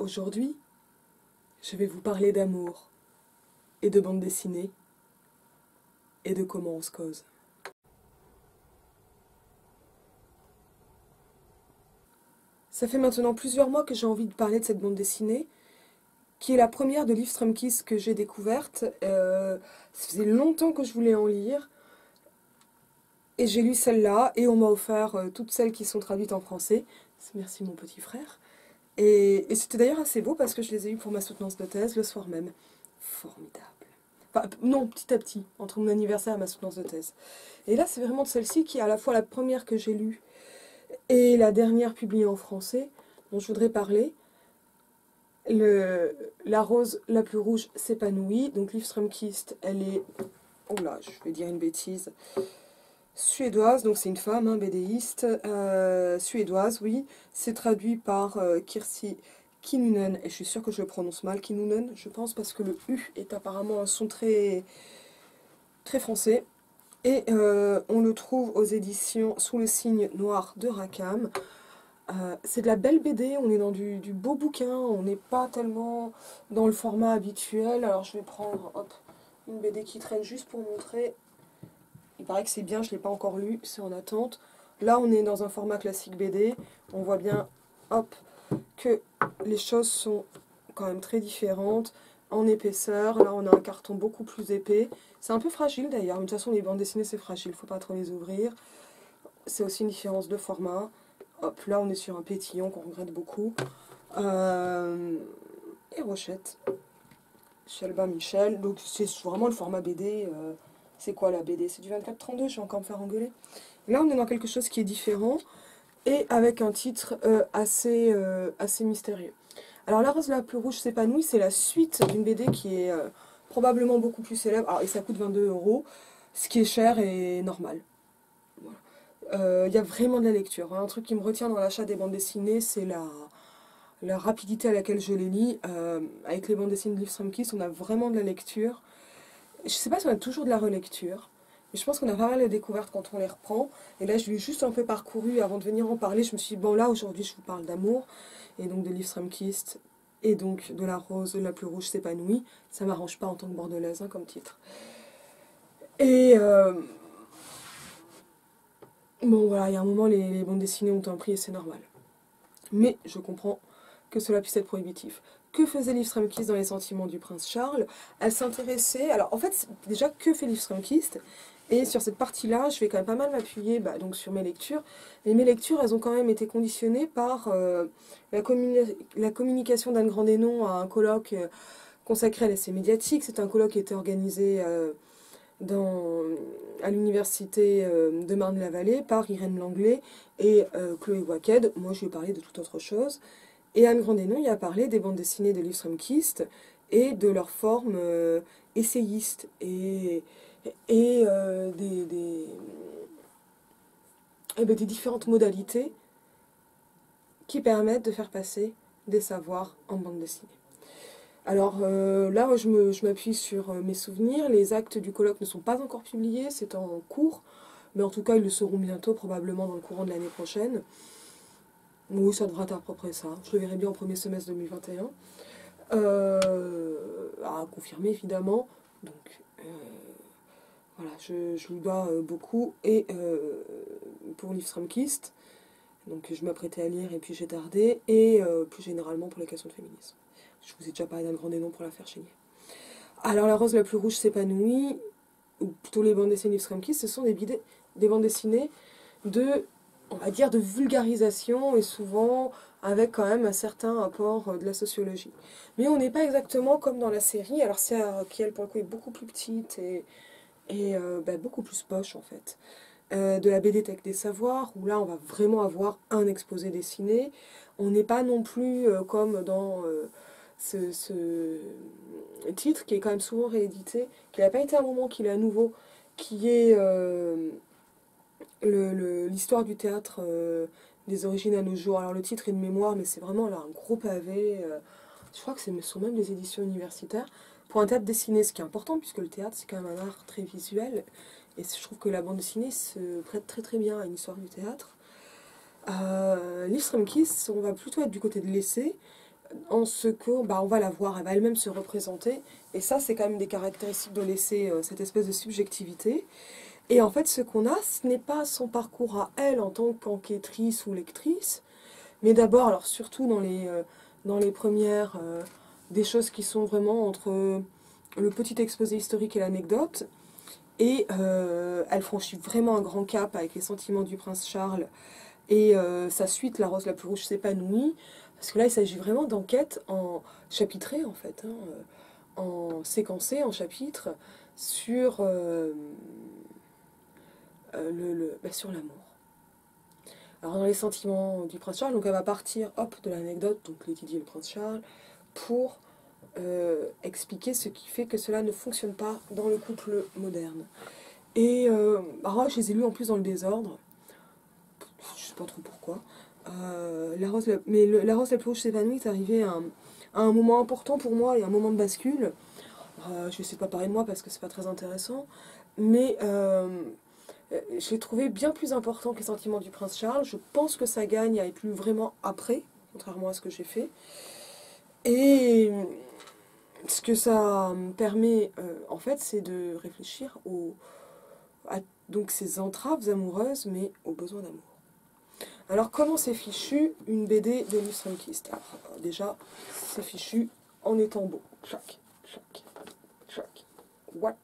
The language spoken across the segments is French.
Aujourd'hui, je vais vous parler d'amour et de bande dessinée et de comment on se cause. Ça fait maintenant plusieurs mois que j'ai envie de parler de cette bande dessinée, qui est la première de Liv Strømquist que j'ai découverte. Ça faisait longtemps que je voulais en lire, et j'ai lu celle-là, et on m'a offert toutes celles qui sont traduites en français. Merci mon petit frère. Et c'était d'ailleurs assez beau parce que je les ai eues pour ma soutenance de thèse le soir même. Formidable. Enfin, non, petit à petit, entre mon anniversaire et ma soutenance de thèse. Et là, c'est vraiment de celle-ci qui est à la fois la première que j'ai lue et la dernière publiée en français, dont je voudrais parler. La rose la plus rouge s'épanouit. Donc Liv Strømquist, elle est, oh là, je vais dire une bêtise, suédoise, donc c'est une femme, hein, BDiste, suédoise, oui. C'est traduit par Kirsi Kinnunen, et je suis sûre que je le prononce mal, Kinnunen, je pense, parce que le U est apparemment un son très, très français. Et on le trouve aux éditions Sous le signe noir de Rackham. C'est de la belle BD, on est dans du beau bouquin, on n'est pas tellement dans le format habituel. Alors je vais prendre hop, une BD qui traîne juste pour montrer. Il paraît que c'est bien, je ne l'ai pas encore lu, c'est en attente. Là on est dans un format classique BD, on voit bien hop, que les choses sont quand même très différentes en épaisseur. Là on a un carton beaucoup plus épais, c'est un peu fragile d'ailleurs, mais de toute façon les bandes dessinées c'est fragile, il ne faut pas trop les ouvrir. C'est aussi une différence de format. Hop, là on est sur un pétillon qu'on regrette beaucoup. Et Rochette, chez Albin Michel. Donc c'est vraiment le format BD. C'est quoi la BD? C'est du 24-32, je vais encore me faire engueuler. Là on est dans quelque chose qui est différent et avec un titre assez mystérieux. Alors La rose la plus rouge s'épanouit, c'est la suite d'une BD qui est probablement beaucoup plus célèbre. Alors, et ça coûte 22 €, ce qui est cher et normal. Il y a vraiment de la lecture. Un truc qui me retient dans l'achat des bandes dessinées, c'est la rapidité à laquelle je les lis. Avec les bandes dessinées de Liv Strømquist, on a vraiment de la lecture. Je ne sais pas si on a toujours de la relecture, mais je pense qu'on a pas mal de découvertes quand on les reprend. Et là, je l'ai juste un peu parcouru avant de venir en parler. Je me suis dit, bon là, aujourd'hui, je vous parle d'amour, et donc de Liv Strømquist, et donc de La rose la plus rouge s'épanouit. Ça m'arrange pas en tant que bordelaise, hein, comme titre. Et... bon voilà, il y a un moment, les bandes dessinées ont un prix et c'est normal. Mais je comprends que cela puisse être prohibitif. Que faisait Liv Strømquist dans Les sentiments du prince Charles? Elle s'intéressait... Alors en fait, déjà, que fait Liv Strømquist? Et sur cette partie-là, je vais quand même pas mal m'appuyer donc sur mes lectures. Et mes lectures, elles ont quand même été conditionnées par la communication d'Anne Grandénon à un colloque consacré à l'essai médiatique. C'est un colloque qui était organisé... à l'université de Marne-la-Vallée par Irène Langlais et Chloé Wacked. Moi, je lui ai parlé de toute autre chose. Et Anne Grandénon y a parlé des bandes dessinées de Liv Strømquist et de leur forme essayiste et des différentes modalités qui permettent de faire passer des savoirs en bande dessinée. Alors là, je m'appuie sur mes souvenirs. Les actes du colloque ne sont pas encore publiés, c'est en cours. Mais en tout cas, ils le seront bientôt, probablement dans le courant de l'année prochaine. Oui, ça devrait être à peu près ça. Je le verrai bien au premier semestre 2021. À confirmer, évidemment. Donc, voilà, je lui dois beaucoup. Et pour Liv Strømquist, donc je m'apprêtais à lire et puis j'ai tardé. Et plus généralement pour les questions de féminisme. Je vous ai déjà parlé d'Anne Grandénon pour la faire chérir. Alors, La rose la plus rouge s'épanouit, ou plutôt les bandes dessinées de Liv Strømquist, ce sont des bandes dessinées de, on va dire, de vulgarisation et souvent avec quand même un certain apport de la sociologie. Mais on n'est pas exactement comme dans la série, alors c'est qui elle pour le coup est beaucoup plus petite et beaucoup plus poche en fait. De la BD Tech des Savoirs, où là on va vraiment avoir un exposé dessiné. On n'est pas non plus comme dans ce titre qui est quand même souvent réédité, qui n'a pas été un moment qu'il est à nouveau, qui est l'histoire du théâtre des origines à nos jours. Alors le titre est de mémoire, mais c'est vraiment là un gros pavé. Je crois que ce sont même des éditions universitaires. Pour un théâtre dessiné, ce qui est important, puisque le théâtre c'est quand même un art très visuel, et je trouve que la bande dessinée se prête très très bien à une histoire du théâtre. Liv Strømquist, on va plutôt être du côté de l'essai. en ce que, bah, on va la voir, elle va elle-même se représenter. Et ça, c'est quand même des caractéristiques de laisser cette espèce de subjectivité. Et en fait, ce qu'on a, ce n'est pas son parcours à elle en tant qu'enquêtrice ou lectrice, mais d'abord, alors surtout dans les premières, des choses qui sont vraiment entre le petit exposé historique et l'anecdote. Et elle franchit vraiment un grand cap avec les sentiments du prince Charles et sa suite, La Rose la plus rouge s'épanouit. Parce que là, il s'agit vraiment d'enquêtes en chapitrées, en fait, hein, en séquencées, en chapitres, sur, sur l'amour. Alors, dans les sentiments du prince Charles, donc elle va partir, hop, de l'anecdote, donc Lady Di et le prince Charles, pour expliquer ce qui fait que cela ne fonctionne pas dans le couple moderne. Et alors, je les ai lus en plus dans le désordre. Je sais pas trop pourquoi. La Rose la plus rouge s'épanouit est arrivée à un moment important pour moi et un moment de bascule. Je vais essayer de pas parler de moi parce que c'est pas très intéressant. Mais je l'ai trouvé bien plus important que les sentiments du prince Charles. Je pense que ça gagne à être lu vraiment après, contrairement à ce que j'ai fait. Et ce que ça me permet, en fait, c'est de réfléchir à donc ces entraves amoureuses, mais aux besoins d'amour. Alors, comment c'est fichu une BD de Liv Strömquist? Alors, déjà, c'est fichu en étant beau. Chac, chac, chac. What?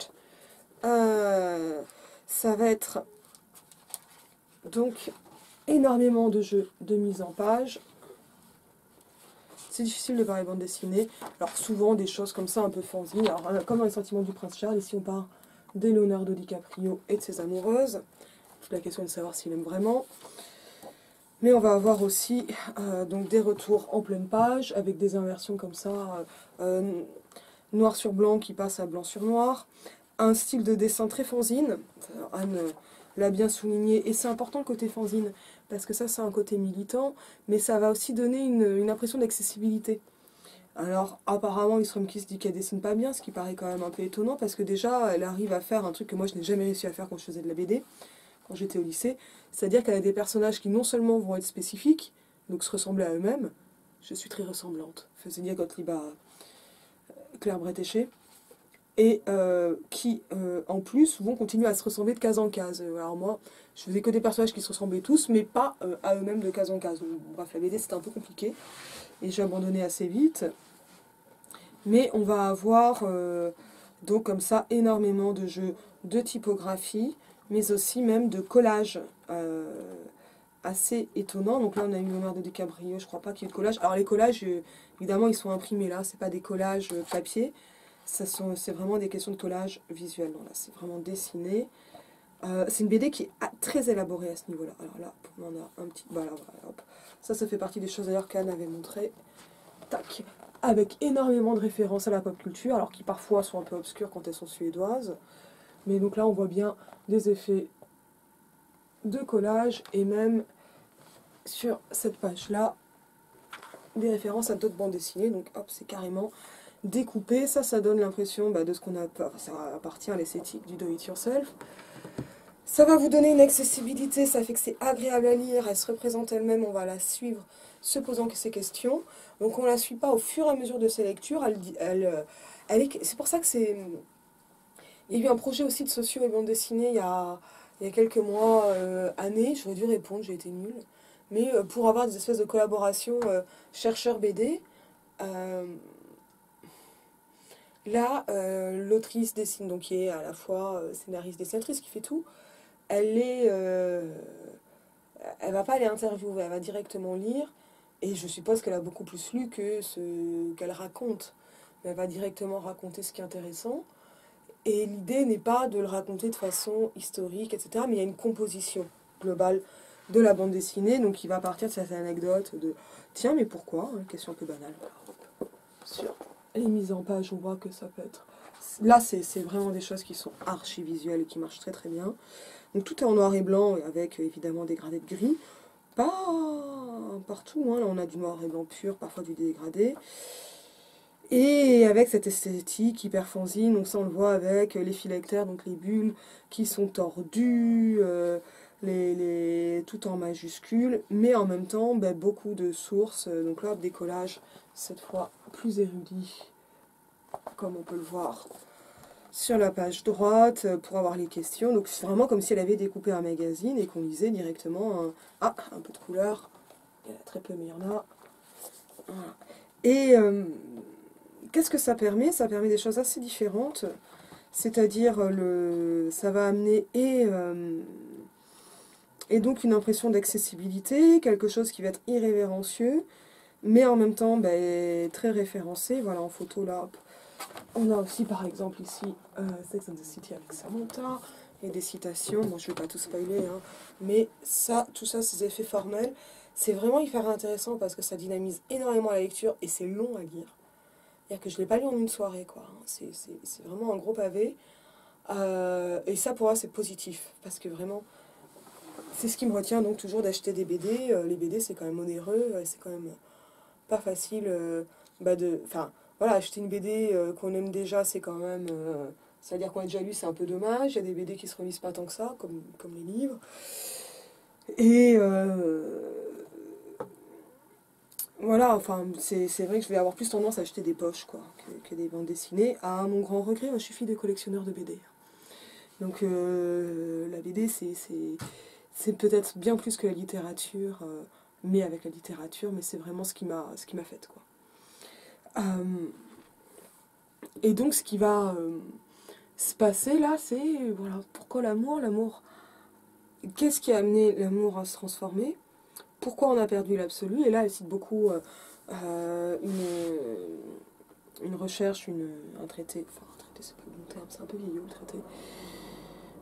Ça va être donc énormément de jeux de mise en page. C'est difficile de parler bande dessinée. Alors, souvent, des choses comme ça, un peu fanzine. Alors, comme dans Les Sentiments du Prince Charles, ici on parle de Leonardo DiCaprio et de ses amoureuses. La question est de savoir s'il aime vraiment. Mais on va avoir aussi donc des retours en pleine page, avec des inversions comme ça, noir sur blanc qui passe à blanc sur noir. Un style de dessin très fanzine, Anne l'a bien souligné, et c'est important le côté fanzine, parce que ça c'est un côté militant, mais ça va aussi donner une impression d'accessibilité. Alors apparemment Strömquist dit qu'elle dessine pas bien, ce qui paraît quand même un peu étonnant, parce que déjà elle arrive à faire un truc que moi je n'ai jamais réussi à faire quand je faisais de la BD, quand j'étais au lycée, c'est-à-dire qu'elle a des personnages qui non seulement vont être spécifiques, donc se ressembler à eux-mêmes, je suis très ressemblante, faisait Nia Gottlieb à Claire Bretéché, et qui en plus vont continuer à se ressembler de case en case. Alors moi, je faisais que des personnages qui se ressemblaient tous, mais pas à eux-mêmes de case en case. Donc, bref, la BD c'était un peu compliqué, et j'ai abandonné assez vite. Mais on va avoir donc comme ça énormément de jeux de typographie, mais aussi même de collage assez étonnant. Donc là on a eu Leonardo DiCaprio, je crois pas qu'il y ait de collage. Alors les collages, évidemment ils sont imprimés là, c'est pas des collages papier, c'est vraiment des questions de collage visuel. Donc là c'est vraiment dessiné. C'est une BD qui est très élaborée à ce niveau-là. Alors là, on en a un petit... Voilà, hop. Ça fait partie des choses d'ailleurs qu'Anne avait montré. Tac. Avec énormément de références à la pop culture, alors qui parfois sont un peu obscures quand elles sont suédoises. Mais donc là, on voit bien des effets de collage et même sur cette page-là, des références à d'autres bandes dessinées. Donc hop, c'est carrément découpé. Ça donne l'impression de ce qu'on a... ça appartient à l'esthétique du do-it-yourself. Ça va vous donner une accessibilité, ça fait que c'est agréable à lire, elle se représente elle-même, on va la suivre se posant ces questions. Donc on ne la suit pas au fur et à mesure de ses lectures, c'est pour ça que c'est... Il y a eu un projet aussi de socio et bande dessinée il y a quelques mois, années, j'aurais dû répondre, j'ai été nulle. Mais pour avoir des espèces de collaborations chercheurs BD, là, l'autrice dessine, donc qui est à la fois scénariste, dessinatrice, qui fait tout, elle va pas aller interviewer, elle va directement lire, et je suppose qu'elle a beaucoup plus lu que ce qu'elle raconte. Elle va directement raconter ce qui est intéressant, et l'idée n'est pas de le raconter de façon historique, etc., mais il y a une composition globale de la bande dessinée, donc il va partir de cette anecdote de « Tiens, mais pourquoi ?» Une question un peu banale. Sur les mises en page, on voit que ça peut être... Là, c'est vraiment des choses qui sont archi-visuelles et qui marchent très très bien. Donc tout est en noir et blanc, avec évidemment des gradés de gris. Pas partout, hein. Là on a du noir et blanc pur, parfois du dégradé. Et avec cette esthétique hyper fanzine, donc ça on le voit avec les phylactères, donc les bulles qui sont tordues, tout en majuscule, mais en même temps, beaucoup de sources. Donc là, des collages, cette fois plus érudits, comme on peut le voir sur la page droite, pour avoir les questions. Donc c'est vraiment comme si elle avait découpé un magazine et qu'on lisait directement un peu de couleur. Il y en a très peu, mais il y en a. Voilà. Et qu'est-ce que ça permet? Ça permet des choses assez différentes. C'est-à-dire, ça va amener et donc une impression d'accessibilité, quelque chose qui va être irrévérencieux, mais en même temps très référencé. Voilà, en photo là, on a aussi par exemple ici Sex and the City avec Samantha, et des citations. Bon, je ne vais pas tout spoiler, hein, mais ça, tout ça, ces effets formels, c'est vraiment hyper intéressant parce que ça dynamise énormément la lecture et c'est long à lire. C'est-à-dire que je ne l'ai pas lu en une soirée, quoi. C'est vraiment un gros pavé. Et ça, pour moi, c'est positif parce que vraiment, c'est ce qui me retient donc toujours d'acheter des BD. Les BD, c'est quand même onéreux, c'est quand même pas facile Enfin, voilà, acheter une BD qu'on aime déjà, c'est quand même... c'est-à-dire qu'on a déjà lu, c'est un peu dommage. Il y a des BD qui se relisent pas tant que ça, comme les livres. Et voilà, enfin, c'est vrai que je vais avoir plus tendance à acheter des poches, quoi, que des bandes dessinées. À mon grand regret, moi, je suis fille de collectionneur de BD. Donc la BD, c'est peut-être bien plus que la littérature, mais avec la littérature, mais c'est vraiment ce qui m'a faite, quoi. Et donc ce qui va se passer là, c'est voilà, pourquoi l'amour, qu'est-ce qui a amené l'amour à se transformer, pourquoi on a perdu l'absolu, et là elle cite beaucoup une recherche, un traité, enfin un traité c'est pas le bon terme, c'est un peu vieillot le traité,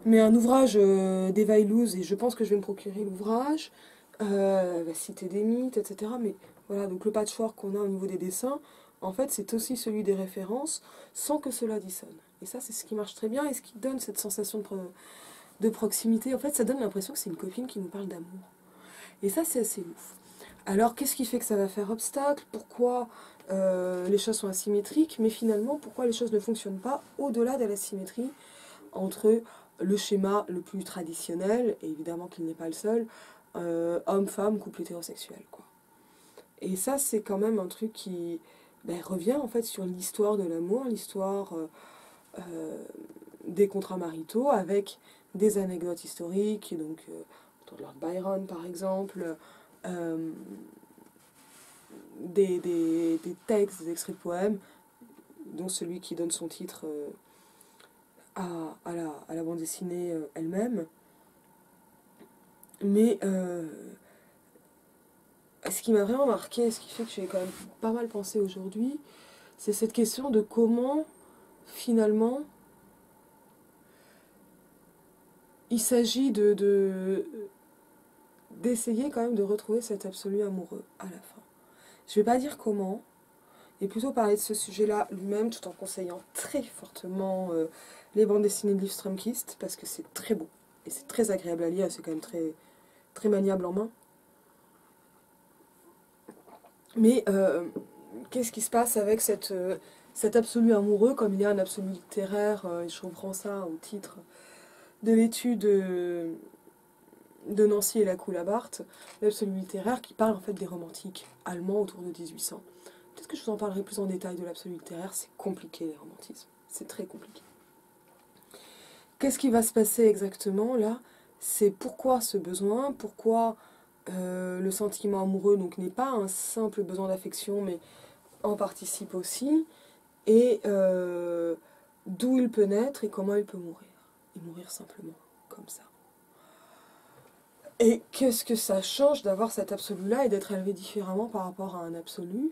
mais un ouvrage d'Eva Illouz, et je pense que je vais me procurer l'ouvrage. Elle va citer des mythes, etc. Mais voilà, donc le patchwork qu'on a au niveau des dessins, en fait, c'est aussi celui des références, sans que cela dissonne. Et ça, c'est ce qui marche très bien et ce qui donne cette sensation de proximité. En fait, ça donne l'impression que c'est une copine qui nous parle d'amour. Et ça, c'est assez ouf. Alors, qu'est-ce qui fait que ça va faire obstacle? Pourquoi les choses sont asymétriques? Mais finalement, pourquoi les choses ne fonctionnent pas au-delà de la symétrie entre le schéma le plus traditionnel, et évidemment qu'il n'est pas le seul, homme-femme, couple hétérosexuel, quoi. Et ça, c'est quand même un truc qui revient en fait sur l'histoire de l'amour, l'histoire des contrats maritaux, avec des anecdotes historiques, donc autour de Lord Byron par exemple, euh, des textes, des extraits de poèmes, dont celui qui donne son titre à la bande dessinée elle-même. Mais ce qui m'a vraiment marqué, ce qui fait que j'ai quand même pas mal pensé aujourd'hui, c'est cette question de comment, finalement, il s'agit d'essayer quand même de retrouver cet absolu amoureux à la fin. Je vais pas dire comment, et plutôt parler de ce sujet-là lui-même, tout en conseillant très fortement les bandes dessinées de Liv Strömquist, parce que c'est très beau, et c'est très agréable à lire, c'est quand même très, très maniable en main. Mais qu'est-ce qui se passe avec cet absolu amoureux, comme il y a un absolu littéraire, et je reprends ça au titre de l'étude de Nancy et Lacoue-Labarthe, l'absolu littéraire qui parle en fait des romantiques allemands autour de 1800. Peut-être que je vous en parlerai plus en détail de l'absolu littéraire, c'est compliqué les romantismes, c'est très compliqué. Qu'est-ce qui va se passer exactement là? C'est pourquoi ce besoin, pourquoi le sentiment amoureux donc n'est pas un simple besoin d'affection, mais en participe aussi, et d'où il peut naître et comment il peut mourir. Et mourir simplement, comme ça. Et qu'est-ce que ça change d'avoir cet absolu-là et d'être élevé différemment par rapport à un absolu?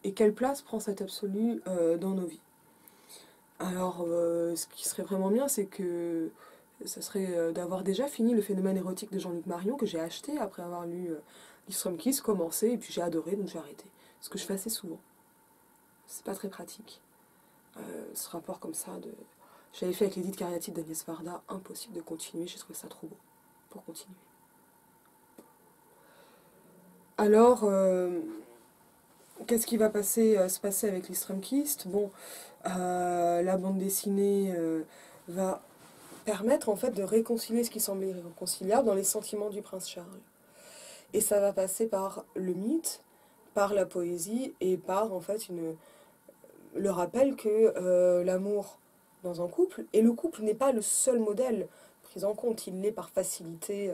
Et quelle place prend cet absolu dans nos vies? Alors, ce qui serait vraiment bien, c'est que ça serait d'avoir déjà fini le phénomène érotique de Jean-Luc Marion, que j'ai acheté après avoir lu Liv Strömquist, commencé, et puis j'ai adoré, donc j'ai arrêté. Ce que je fais assez souvent. C'est pas très pratique. Ce rapport comme ça de... J'avais fait avec l'édite cariatide d'Agnès Varda, impossible de continuer, j'ai trouvé ça trop beau pour continuer. Alors, qu'est-ce qui va se passer avec les Strömquist? Bon, la bande dessinée va permettre en fait de réconcilier ce qui semblait irréconciliable dans les sentiments du prince Charles. Et ça va passer par le mythe, par la poésie et par en fait le rappel que l'amour dans un couple, et le couple n'est pas le seul modèle pris en compte, il l'est par facilité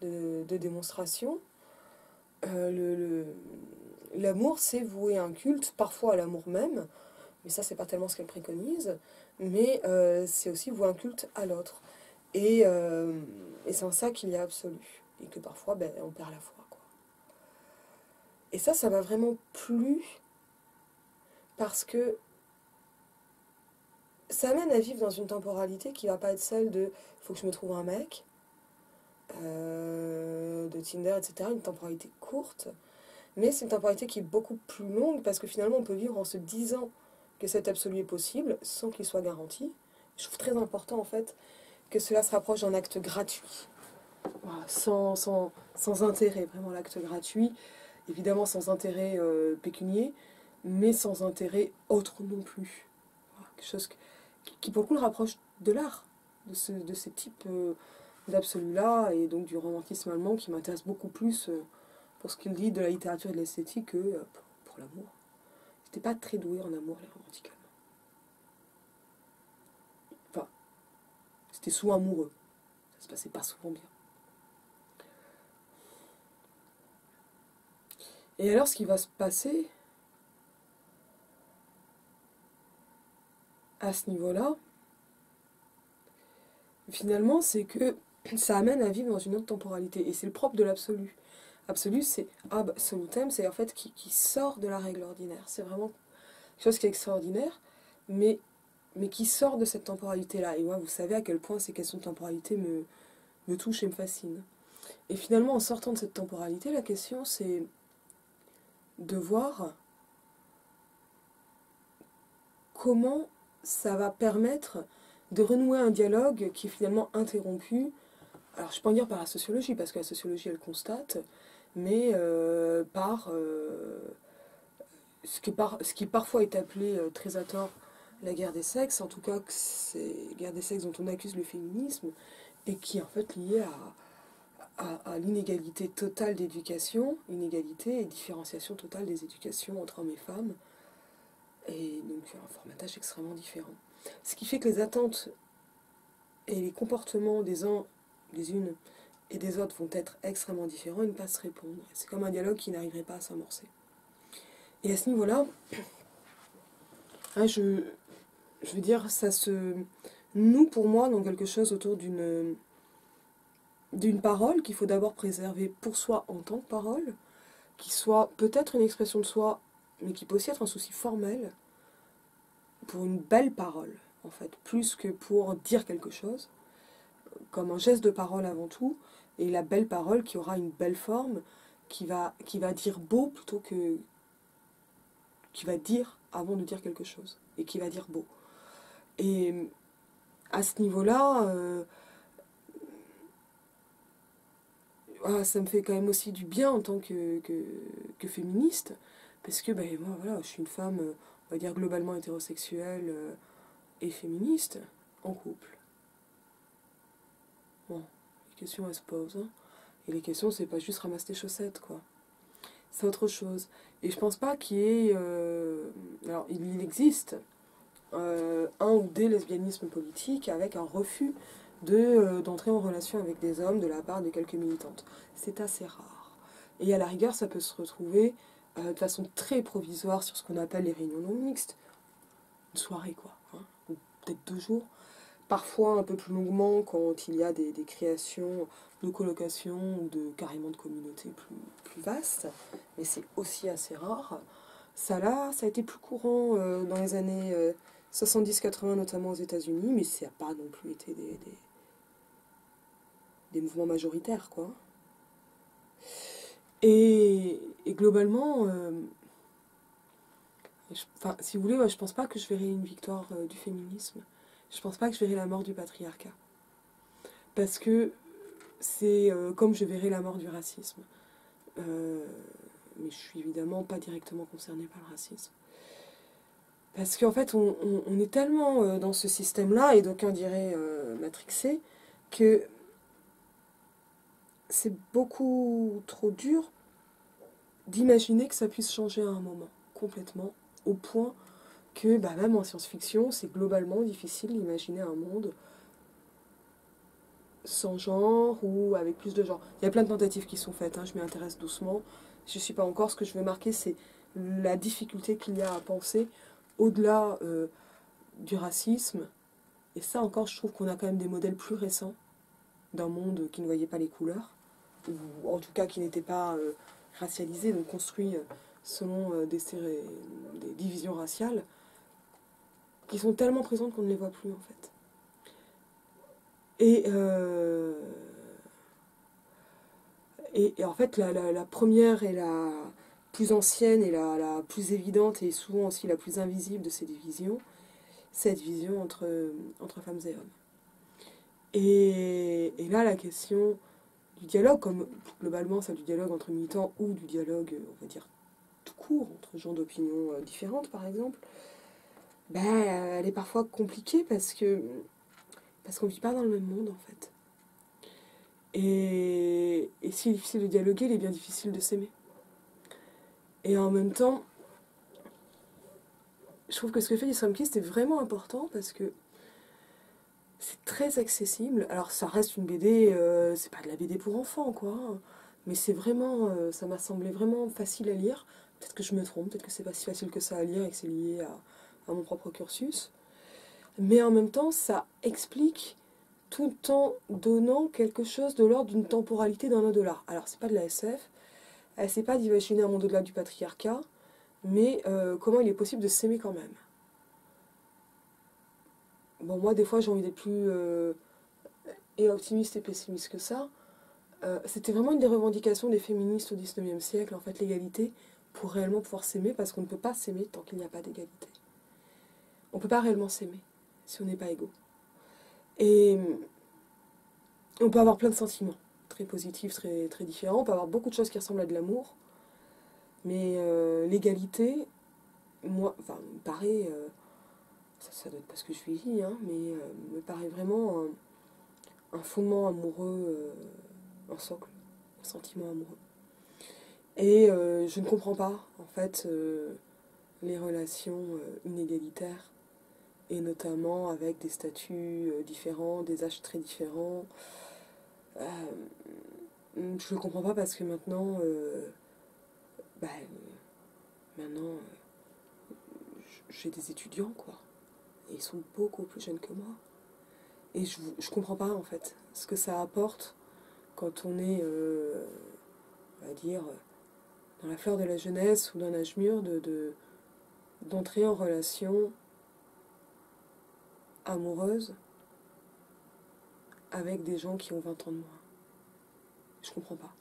de démonstration. L'amour, c'est vouer un culte, parfois à l'amour même, mais ça, c'est pas tellement ce qu'elle préconise, mais c'est aussi vouer un culte à l'autre. Et c'est en ça qu'il y a absolu, et que parfois, ben, on perd la foi, quoi. Et ça m'a vraiment plu, parce que ça amène à vivre dans une temporalité qui va pas être celle de faut que je me trouve un mec, de Tinder, etc. Une temporalité courte, mais c'est une temporalité qui est beaucoup plus longue parce que finalement on peut vivre en se disant que cet absolu est possible sans qu'il soit garanti. Je trouve très important en fait que cela se rapproche d'un acte gratuit, voilà, sans intérêt, vraiment l'acte gratuit, évidemment sans intérêt pécunier, mais sans intérêt autre non plus. Voilà, quelque chose qui pour le coup le rapproche de l'art, de ces types d'absolu-là, et donc du romantisme allemand qui m'intéresse beaucoup plus pour ce qu'il dit de la littérature et de l'esthétique que pour l'amour. J'étais pas très douée en amour, les romantiques allemands. Enfin, c'était souvent amoureux. Ça se passait pas souvent bien. Et alors, ce qui va se passer à ce niveau-là, finalement, c'est que ça amène à vivre dans une autre temporalité. Et c'est le propre de l'absolu. Absolu, c'est absolutem, c'est en fait qui sort de la règle ordinaire. C'est vraiment quelque chose qui est extraordinaire, mais qui sort de cette temporalité-là. Et moi, vous savez à quel point ces questions de temporalité me touchent et me fascinent. Et finalement, en sortant de cette temporalité, la question, c'est de voir comment ça va permettre de renouer un dialogue qui est finalement interrompu. Alors, je peux en dire par la sociologie, parce que la sociologie, elle constate, mais par ce qui parfois est appelé très à tort la guerre des sexes, en tout cas c'est la guerre des sexes dont on accuse le féminisme, et qui est en fait liée à l'inégalité totale d'éducation, inégalité et différenciation totale des éducations entre hommes et femmes, et donc un formatage extrêmement différent. Ce qui fait que les attentes et les comportements des uns, des unes et des autres vont être extrêmement différents et ne pas se répondre. C'est comme un dialogue qui n'arriverait pas à s'amorcer. Et à ce niveau-là, hein, je veux dire, ça se noue pour moi dans quelque chose autour d'une parole qu'il faut d'abord préserver pour soi en tant que parole, qui soit peut-être une expression de soi, mais qui peut aussi être un souci formel, pour une belle parole, en fait, plus que pour dire quelque chose, comme un geste de parole avant tout, et la belle parole qui aura une belle forme, qui va dire beau plutôt que... qui va dire avant de dire quelque chose, et qui va dire beau. Et à ce niveau-là, ça me fait quand même aussi du bien en tant que féministe, parce que ben, moi, voilà, je suis une femme, on va dire, globalement hétérosexuelle et féministe, en couple. Bon, les questions, elles se posent. Hein. Et les questions, c'est pas juste ramasser tes chaussettes, quoi. C'est autre chose. Et je pense pas qu'il y ait... alors, il existe un ou des lesbianismes politiques avec un refus d'entrer en relation avec des hommes de la part de quelques militantes. C'est assez rare. Et à la rigueur, ça peut se retrouver de façon très provisoire sur ce qu'on appelle les réunions non mixtes. Une soirée, quoi. Hein, ou peut-être 2 jours. Parfois un peu plus longuement quand il y a des créations de colocation ou carrément de communautés plus vastes. Mais c'est aussi assez rare. Ça a été plus courant dans les années 70-80, notamment aux États-Unis, mais ça n'a pas non plus été des mouvements majoritaires, quoi. Et globalement, si vous voulez, moi, je pense pas que je verrai une victoire du féminisme. Je pense pas que je verrai la mort du patriarcat. Parce que c'est comme je verrai la mort du racisme. Mais je suis évidemment pas directement concernée par le racisme. Parce qu'en fait, on est tellement dans ce système-là, et d'aucuns diraient matrixé, que c'est beaucoup trop dur d'imaginer que ça puisse changer à un moment, complètement, au point que bah, même en science-fiction, c'est globalement difficile d'imaginer un monde sans genre ou avec plus de genre. Il y a plein de tentatives qui sont faites, hein, je m'y intéresse doucement. Je ne suis pas encore, ce que je veux marquer, c'est la difficulté qu'il y a à penser au-delà du racisme. Et ça encore, je trouve qu'on a quand même des modèles plus récents d'un monde qui ne voyait pas les couleurs, ou en tout cas qui n'était pas racialisé, donc construit selon des divisions raciales, qui sont tellement présentes qu'on ne les voit plus en fait. Et, euh, et en fait, la première et la plus ancienne et la plus évidente et souvent aussi la plus invisible de ces divisions, cette vision entre femmes et hommes. Et là, la question du dialogue, comme globalement celle du dialogue entre militants ou du dialogue, on va dire, tout court, entre gens d'opinions différentes par exemple, ben, elle est parfois compliquée parce qu'on ne vit pas dans le même monde en fait. Et s'il est difficile de dialoguer, il est bien difficile de s'aimer. Et en même temps, je trouve que ce que fait Islam Kist est vraiment important parce que c'est très accessible. Alors ça reste une BD, c'est pas de la BD pour enfants quoi. Mais c'est vraiment, ça m'a semblé vraiment facile à lire. Peut-être que je me trompe, peut-être que c'est pas si facile que ça à lire et que c'est lié à mon propre cursus. Mais en même temps, ça explique tout en donnant quelque chose de l'ordre d'une temporalité d'un au-delà. Alors c'est pas de la SF, elle sait pas d'imaginer un monde au-delà du patriarcat, mais comment il est possible de s'aimer quand même. Bon, moi, des fois, j'ai envie d'être plus et optimiste et pessimiste que ça. C'était vraiment une des revendications des féministes au XIXe siècle, en fait, l'égalité, pour réellement pouvoir s'aimer, parce qu'on ne peut pas s'aimer tant qu'il n'y a pas d'égalité. On ne peut pas réellement s'aimer si on n'est pas égaux. Et on peut avoir plein de sentiments, très positifs, très, très différents. On peut avoir beaucoup de choses qui ressemblent à de l'amour, mais l'égalité, moi, enfin, me paraît, ça doit être parce que je suis vieille, hein, mais me paraît vraiment un fondement amoureux, un socle, un sentiment amoureux. Et je ne comprends pas, en fait, les relations inégalitaires, et notamment avec des statuts différents, des âges très différents. Je ne comprends pas parce que maintenant, bah, maintenant j'ai des étudiants, quoi. Et ils sont beaucoup plus jeunes que moi. Et je comprends pas, en fait, ce que ça apporte quand on est, on va dire, dans la fleur de la jeunesse ou d'un âge mûr, d'entrer en relation amoureuse avec des gens qui ont 20 ans de moins. Je comprends pas.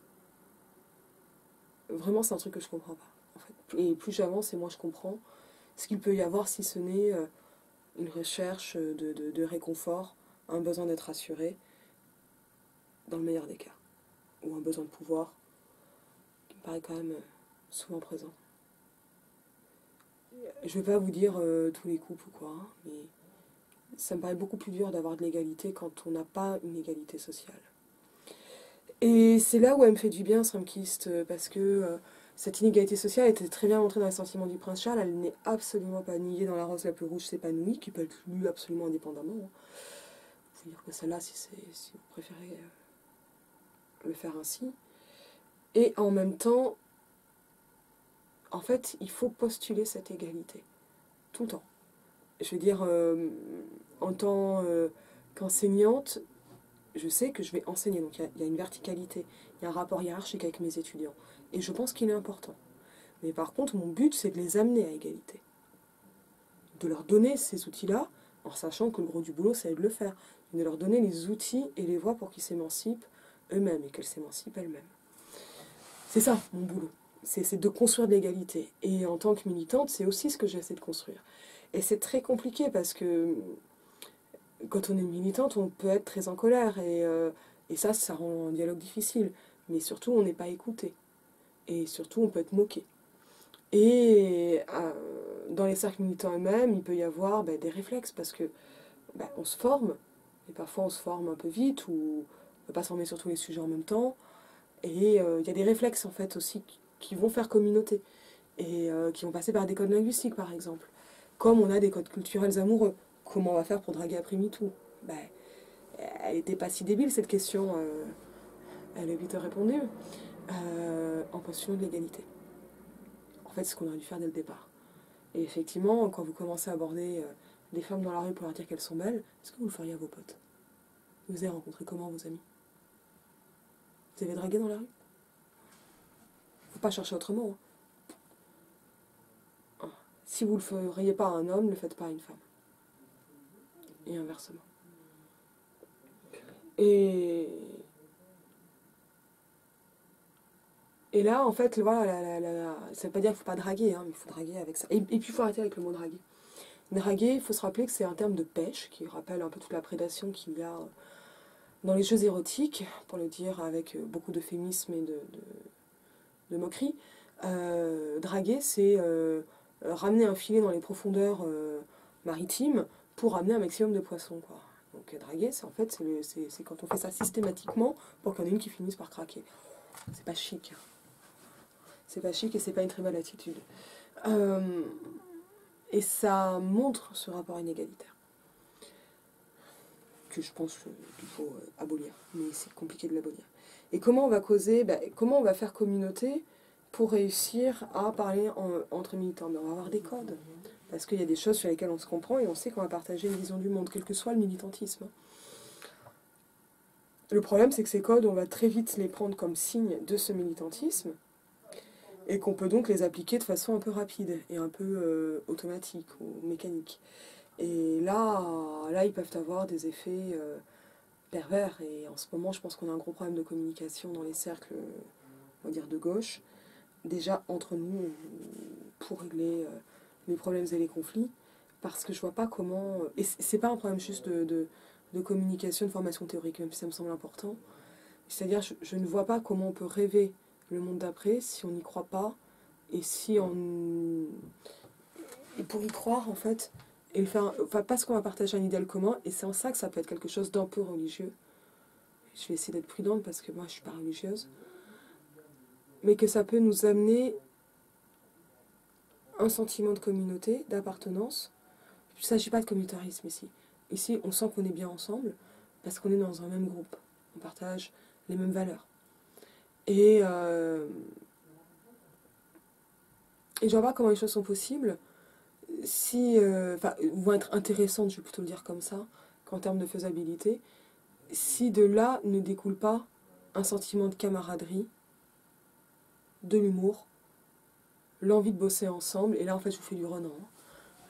Vraiment, c'est un truc que je comprends pas. En fait. Et plus j'avance et moins je comprends ce qu'il peut y avoir si ce n'est une recherche de réconfort, un besoin d'être assuré, dans le meilleur des cas. Ou un besoin de pouvoir qui me paraît quand même souvent présent. Je vais pas vous dire tous les couples ou quoi, hein, mais ça me paraît beaucoup plus dur d'avoir de l'égalité quand on n'a pas une égalité sociale. Et c'est là où elle me fait du bien, Stromkist, parce que cette inégalité sociale était très bien montrée dans Les Sentiments du Prince Charles. Elle n'est absolument pas niée dans La Rose la plus rouge s'épanouit, qui peut être lue absolument indépendamment. Hein. Vous pouvez lire que celle-là si vous préférez le faire ainsi. Et en même temps, en fait, il faut postuler cette égalité, tout le temps. Je veux dire, en tant qu'enseignante, je sais que je vais enseigner, donc il y a une verticalité, il y a un rapport hiérarchique avec mes étudiants. Et je pense qu'il est important. Mais par contre, mon but, c'est de les amener à égalité. De leur donner ces outils-là, en sachant que le gros du boulot, c'est de le faire. De leur donner les outils et les voies pour qu'ils s'émancipent eux-mêmes et qu'elles s'émancipent elles-mêmes. C'est ça, mon boulot. C'est de construire de l'égalité. Et en tant que militante, c'est aussi ce que j'essaie de construire. Et c'est très compliqué parce que quand on est militante, on peut être très en colère. Et ça rend un dialogue difficile. Mais surtout, on n'est pas écouté. Et surtout, on peut être moqué. Et dans les cercles militants eux-mêmes, il peut y avoir des réflexes, parce que on se forme, et parfois on se forme un peu vite, ou on ne peut pas se former sur tous les sujets en même temps. Et il y a des réflexes en fait aussi qui vont faire communauté, et qui vont passer par des codes linguistiques par exemple. Comme on a des codes culturels amoureux. Comment on va faire pour draguer après MeToo? Elle n'était pas si débile cette question, elle a vite répondu, en postulant de l'égalité. En fait, ce qu'on aurait dû faire dès le départ. Et effectivement, quand vous commencez à aborder des femmes dans la rue pour leur dire qu'elles sont belles, est-ce que vous le feriez à vos potes? Vous avez rencontré comment vos amis? Vous avez dragué dans la rue? Faut pas chercher autrement. Hein. Si vous le feriez pas à un homme, ne le faites pas à une femme. Et inversement. Et là, en fait, voilà, ça veut pas dire qu'il faut pas draguer, hein, mais il faut draguer avec ça. Et puis, il faut arrêter avec le mot draguer. Draguer, il faut se rappeler que c'est un terme de pêche qui rappelle un peu toute la prédation qu'il y a dans les jeux érotiques, pour le dire avec beaucoup d'euphémisme et de moquerie. Draguer, c'est ramener un filet dans les profondeurs maritimes pour ramener un maximum de poissons, quoi. Donc draguer, c'est en fait, c'est quand on fait ça systématiquement pour qu'il y en ait une qui finisse par craquer. C'est pas chic. C'est pas chic et c'est pas une très belle attitude. Et ça montre ce rapport inégalitaire que je pense qu'il faut abolir. Mais c'est compliqué de l'abolir. Et comment on va causer, comment on va faire communauté pour réussir à parler entre militants? On va avoir des codes. Parce qu'il y a des choses sur lesquelles on se comprend et on sait qu'on va partager une vision du monde, quel que soit le militantisme. Le problème, c'est que ces codes, on va très vite les prendre comme signe de ce militantisme et qu'on peut donc les appliquer de façon un peu rapide et un peu automatique ou mécanique. Et là, ils peuvent avoir des effets pervers. Et en ce moment, je pense qu'on a un gros problème de communication dans les cercles, on va dire, de gauche. Déjà, entre nous, pour régler les problèmes et les conflits. Parce que je vois pas comment... Et c'est pas un problème juste de communication, de formation théorique, même si ça me semble important. C'est-à-dire, je ne vois pas comment on peut rêver le monde d'après si on n'y croit pas. Et si on... Et pour y croire, en fait, et le faire, enfin, parce qu'on va partager un idéal commun, et c'est en ça que ça peut être quelque chose d'un peu religieux. Je vais essayer d'être prudente parce que moi, je suis pas religieuse. Mais que ça peut nous amener un sentiment de communauté, d'appartenance. Il ne s'agit pas de communautarisme ici. Ici, on sent qu'on est bien ensemble parce qu'on est dans un même groupe. On partage les mêmes valeurs. Et je vois pas comment les choses sont possibles si... vont être intéressantes, je vais plutôt le dire comme ça, qu'en termes de faisabilité, si de là ne découle pas un sentiment de camaraderie, de l'humour, l'envie de bosser ensemble. Et là, en fait, je vous fais du Renan.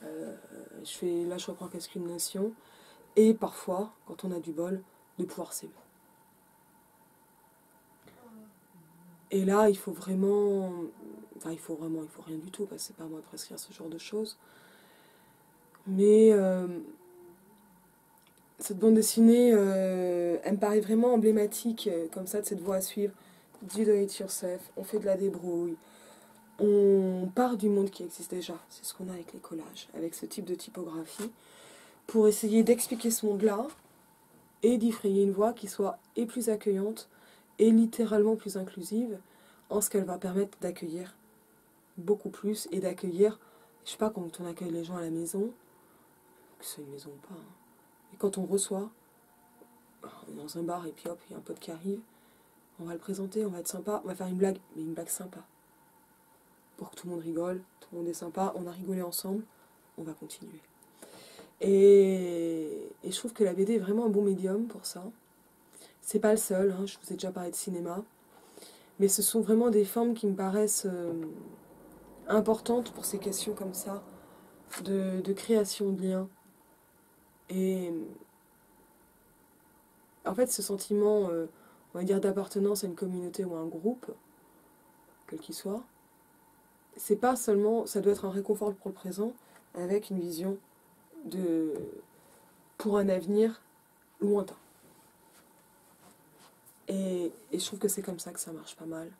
Là, je reprends Qu'est-ce qu'une nation. Et parfois, quand on a du bol, de pouvoir s'aimer. Et là, il faut vraiment... Enfin, il faut rien du tout, parce que c'est pas à moi de prescrire ce genre de choses. Mais cette bande dessinée, elle me paraît vraiment emblématique, comme ça, de cette voie à suivre. Do it yourself, on fait de la débrouille. On part du monde qui existe déjà. C'est ce qu'on a avec les collages, avec ce type de typographie, pour essayer d'expliquer ce monde-là et d'y frayer une voie qui soit et plus accueillante et littéralement plus inclusive, en ce qu'elle va permettre d'accueillir beaucoup plus et d'accueillir, je sais pas, quand on accueille les gens à la maison, que ce soit une maison ou pas, hein, et quand on reçoit, on est dans un bar et puis hop, il y a un pote qui arrive, on va le présenter, on va être sympa, on va faire une blague, mais une blague sympa. Pour que tout le monde rigole, tout le monde est sympa, on a rigolé ensemble, on va continuer. Et je trouve que la BD est vraiment un bon médium pour ça. C'est pas le seul, hein, je vous ai déjà parlé de cinéma, mais ce sont vraiment des formes qui me paraissent importantes pour ces questions comme ça, de création de liens. Et en fait, ce sentiment, on va dire, d'appartenance à une communauté ou à un groupe, quel qu'il soit, c'est pas seulement, ça doit être un réconfort pour le présent, avec une vision pour un avenir lointain. Et je trouve que c'est comme ça que ça marche pas mal.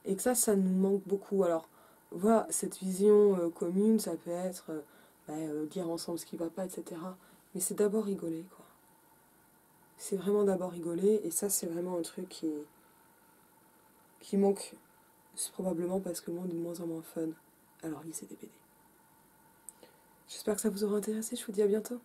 Et que ça nous manque beaucoup. Alors, voilà, cette vision commune, ça peut être dire ensemble ce qui va pas, etc. Mais c'est d'abord rigoler, quoi. C'est vraiment d'abord rigoler, et ça, c'est vraiment un truc qui manque. C'est probablement parce que le monde est de moins en moins fun. Alors lisez des BD. J'espère que ça vous aura intéressé, je vous dis à bientôt.